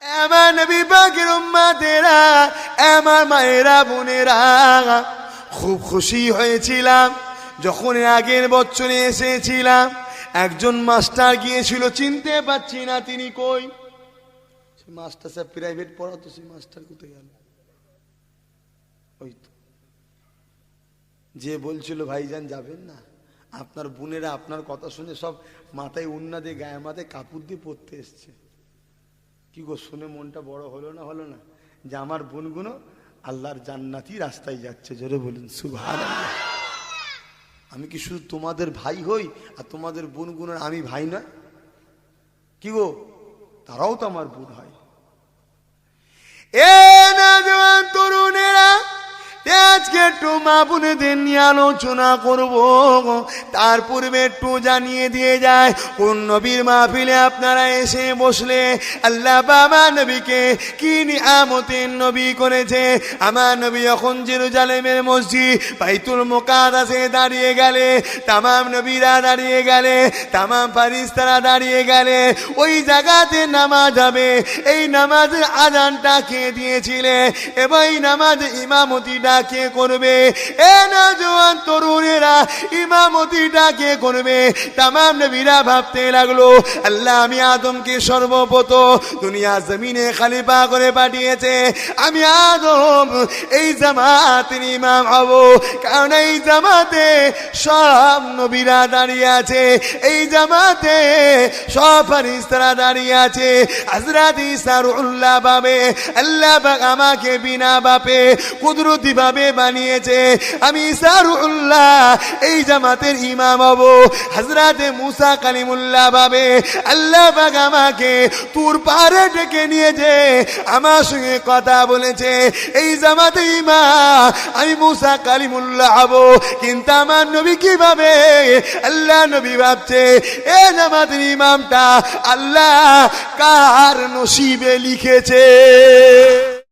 আমার নবী পাকের উম্মতেরা, আমার মায়েরা বোনেরা, খুব খুশি হয়েছিলাম যখন আগের বছরে এসেছিলাম। একজন মাস্টার গিয়েছিল, চিনতে পারছি না তিনি কই। মাস্টার সাহেব প্রাইভেট পড়াতো, সেই মাস্টার কোথায় গেল? ওই তো যে বলছিল ভাইজান যাবেন না, আপনার বোনেরা আপনার কথা শুনে সব মাথায় উন্না দিয়ে গায়ে মাথায় কাপড় দিয়ে পড়তে এসছে। কি গো, শুনে মনটা বড় হলো না? হলো না যে আমার বোনগুলো আল্লাহর জান্নাতি রাস্তায় যাচ্ছে। জোরে বলুন সুবহানাল্লাহ। আমি কি শুধু তোমাদের ভাই হই আর তোমাদের বোনগুলোর আমি ভাই না? কি গো, তারাও তো আমার বোন হয়। এ নওজোয়ান তরুণেরা, আজকে একটু মা বোনেদের নিয়ে আলোচনা করব। তার পূর্বে একটু জানিয়ে দিয়ে যায়, কোন নবীর মাহফিলে আপনারা এসে বসলে আল্লাহ বাবা নবীকে কি নিয়ামতের নবী করেছে। আমার নবী যখন জেরুজালেমের মসজিদ বাইতুল মুকাদ্দাসে দাঁড়িয়ে গেলে, তামাম নবীরা দাঁড়িয়ে গেলে, তামাম ফারিস্তারা দাঁড়িয়ে গেলে, ওই জায়গাতে নামাজ হবে। এই নামাজের আযানটা কে দিয়েছিলে এবং এই নামাজ ইমামতিটা কে করবে? এ নওজোয়ান তরুণেরা, ইমামতিটা কে করবে? তামাম নবীরা ভাবতে লাগলো, আল্লাহ আমি আদমকে সর্বপ্রথম দুনিয়া জমিনে খলিফা করে পাঠিয়েছে, আমি আদম এই জামাতের ইমাম হব। কারণ এই জামাতে সব নবীরা দাঁড়িয়ে আছে, এই জামাতে সব ফেরেশতারা দাঁড়িয়ে আছে। হযরত ঈসা রূহুল্লাহ ভাবে আল্লাহ পাক আমাকে বিনা বাপে কুদরতি ভাবে বানিয়েছে, আমি ঈসা রূহুল্লাহ এই জামাতের ইমাম হব। হযরত মুসা কালিমুল্লাহ ভাবে আল্লাহ পাক আমাকে তুর পাহাড়ে ডেকে নিয়েছে, আমার সঙ্গে কথা বলেছে, এই জামাতের ইমাম আমি মুসা কালিমুল্লাহ হব। কিন্তু আমার নবী কিভাবে? আল্লাহ নবী ভাবছে এই জামাতের ইমামটা আল্লাহ কার নসিবে লিখেছে।